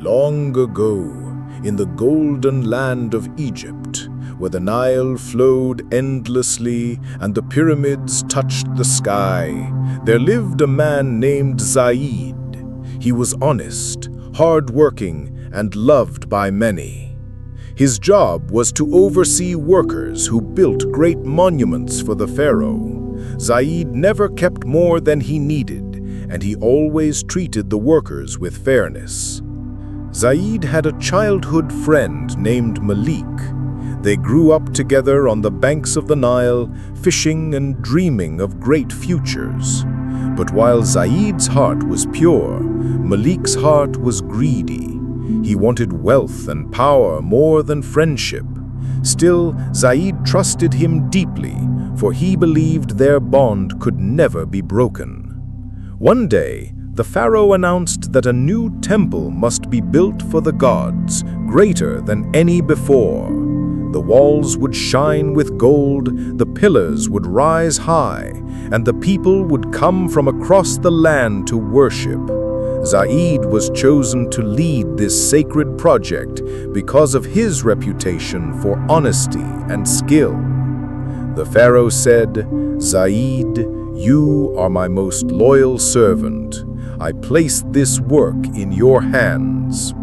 Long ago, in the golden land of Egypt, where the Nile flowed endlessly and the pyramids touched the sky, there lived a man named Zaid. He was honest, hard-working, and loved by many. His job was to oversee workers who built great monuments for the pharaoh. Zaid never kept more than he needed, and he always treated the workers with fairness. Zaid had a childhood friend named Malik. They grew up together on the banks of the Nile, fishing and dreaming of great futures. But while Zaid's heart was pure, Malik's heart was greedy. He wanted wealth and power more than friendship. Still, Zaid trusted him deeply, for he believed their bond could never be broken. One day, the pharaoh announced that a new temple must be built for the gods, greater than any before. The walls would shine with gold, the pillars would rise high, and the people would come from across the land to worship. Zaid was chosen to lead this sacred project because of his reputation for honesty and skill. The pharaoh said, "Zaid, you are my most loyal servant. I place this work in your hands."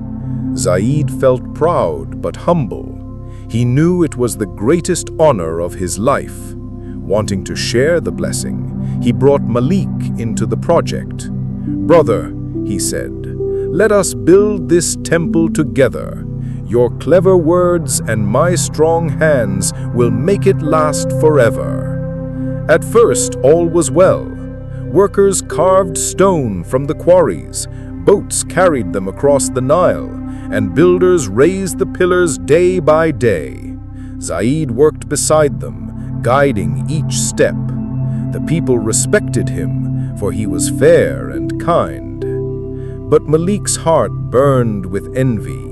Zaid felt proud but humble. He knew it was the greatest honor of his life. Wanting to share the blessing, he brought Malik into the project. "Brother," he said, "let us build this temple together. Your clever words and my strong hands will make it last forever." At first, all was well. Workers carved stone from the quarries, boats carried them across the Nile, and builders raised the pillars day by day. Zaid worked beside them, guiding each step. The people respected him, for he was fair and kind. But Malik's heart burned with envy.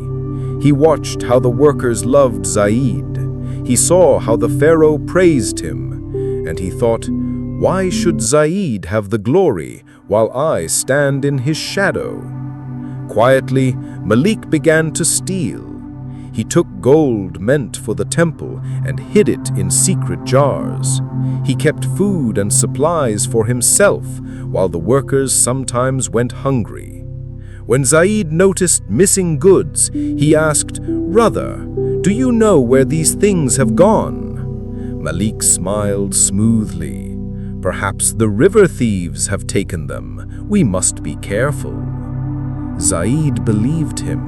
He watched how the workers loved Zaid. He saw how the pharaoh praised him, and he thought, "Why should Zaid have the glory while I stand in his shadow?" Quietly, Malik began to steal. He took gold meant for the temple and hid it in secret jars. He kept food and supplies for himself, while the workers sometimes went hungry. When Zaid noticed missing goods, he asked, "Brother, do you know where these things have gone?" Malik smiled smoothly. "Perhaps the river thieves have taken them. We must be careful." Zaid believed him.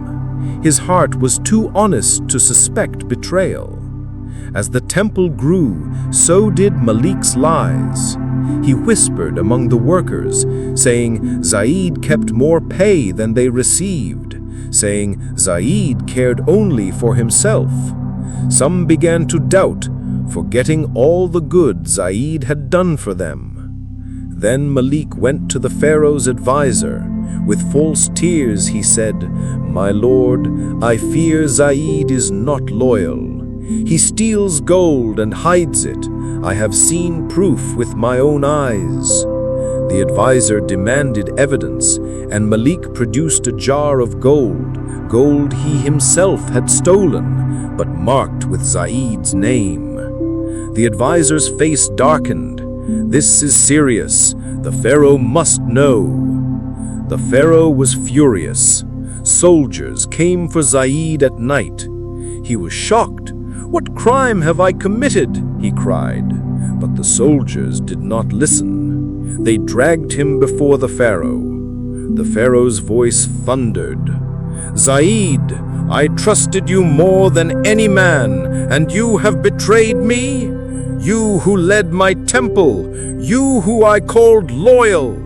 His heart was too honest to suspect betrayal. As the temple grew, so did Malik's lies. He whispered among the workers, saying Zaid kept more pay than they received, saying Zaid cared only for himself. Some began to doubt, forgetting all the good Zaid had done for them. Then Malik went to the pharaoh's advisor. With false tears he said, "My lord, I fear Zaid is not loyal. He steals gold and hides it. I have seen proof with my own eyes." The advisor demanded evidence, and Malik produced a jar of gold he himself had stolen, but marked with Zaid's name. The advisor's face darkened. "This is serious. The pharaoh must know." The pharaoh was furious. Soldiers came for Zaid at night. He was shocked. "What crime have I committed?" he cried. But the soldiers did not listen. They dragged him before the pharaoh. The pharaoh's voice thundered. "Zaid, I trusted you more than any man, and you have betrayed me? You who led my temple, you who I called loyal."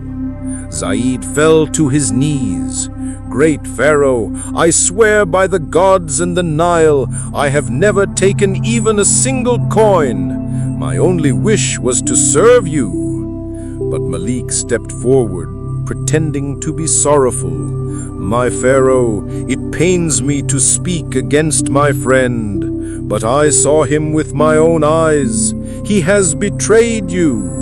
Zaid fell to his knees. "Great Pharaoh, I swear by the gods and the Nile, I have never taken even a single coin. My only wish was to serve you." But Malik stepped forward, pretending to be sorrowful. "My Pharaoh, it pains me to speak against my friend, but I saw him with my own eyes. He has betrayed you."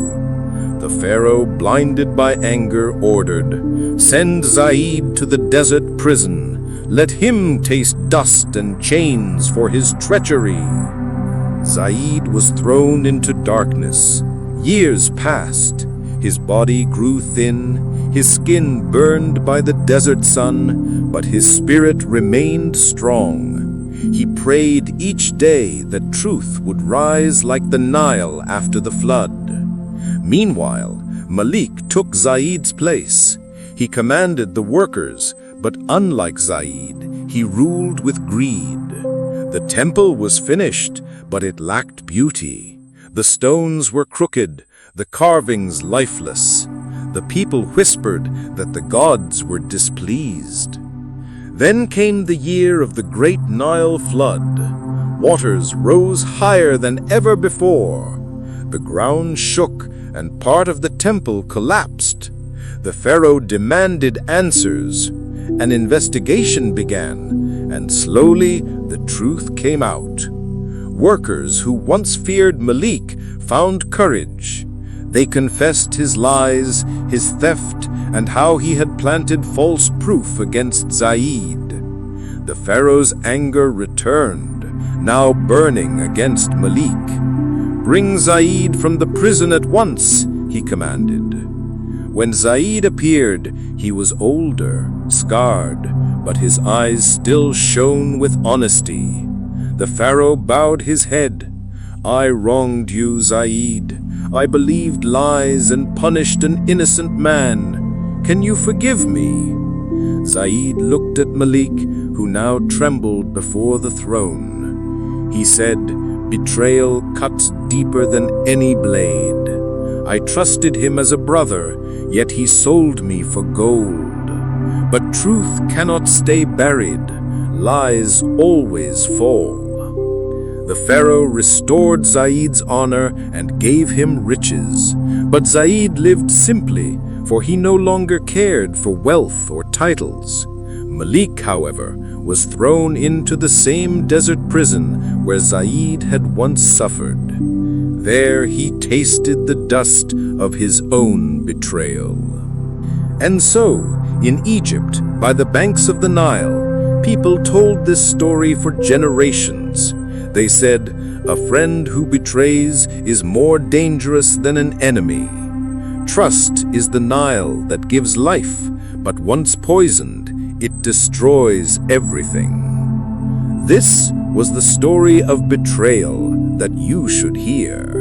The pharaoh, blinded by anger, ordered, "Send Zaid to the desert prison. Let him taste dust and chains for his treachery." Zaid was thrown into darkness. Years passed. His body grew thin, his skin burned by the desert sun, but his spirit remained strong. He prayed each day that truth would rise like the Nile after the flood. Meanwhile, Malik took Zaid's place. He commanded the workers, but unlike Zaid, he ruled with greed. The temple was finished, but it lacked beauty. The stones were crooked, the carvings lifeless. The people whispered that the gods were displeased. Then came the year of the great Nile flood. Waters rose higher than ever before. The ground shook and part of the temple collapsed. The pharaoh demanded answers. An investigation began, and slowly the truth came out. Workers who once feared Malik found courage. They confessed his lies, his theft, and how he had planted false proof against Zaid. The pharaoh's anger returned, now burning against Malik. "Bring Zaid from the prison at once," he commanded. When Zaid appeared, he was older, scarred, but his eyes still shone with honesty. The pharaoh bowed his head. "I wronged you, Zaid. I believed lies and punished an innocent man. Can you forgive me?" Zaid looked at Malik, who now trembled before the throne. He said, "Betrayal cuts deeper than any blade. I trusted him as a brother, yet he sold me for gold. But truth cannot stay buried. Lies always fall." The pharaoh restored Zaid's honor and gave him riches. But Zaid lived simply, for he no longer cared for wealth or titles. Malik, however, was thrown into the same desert prison where Zaid had once suffered. There he tasted the dust of his own betrayal. And so, in Egypt, by the banks of the Nile, people told this story for generations. They said, "A friend who betrays is more dangerous than an enemy." Trust is the Nile that gives life, but once poisoned, it destroys everything. This was the story of betrayal that you should hear.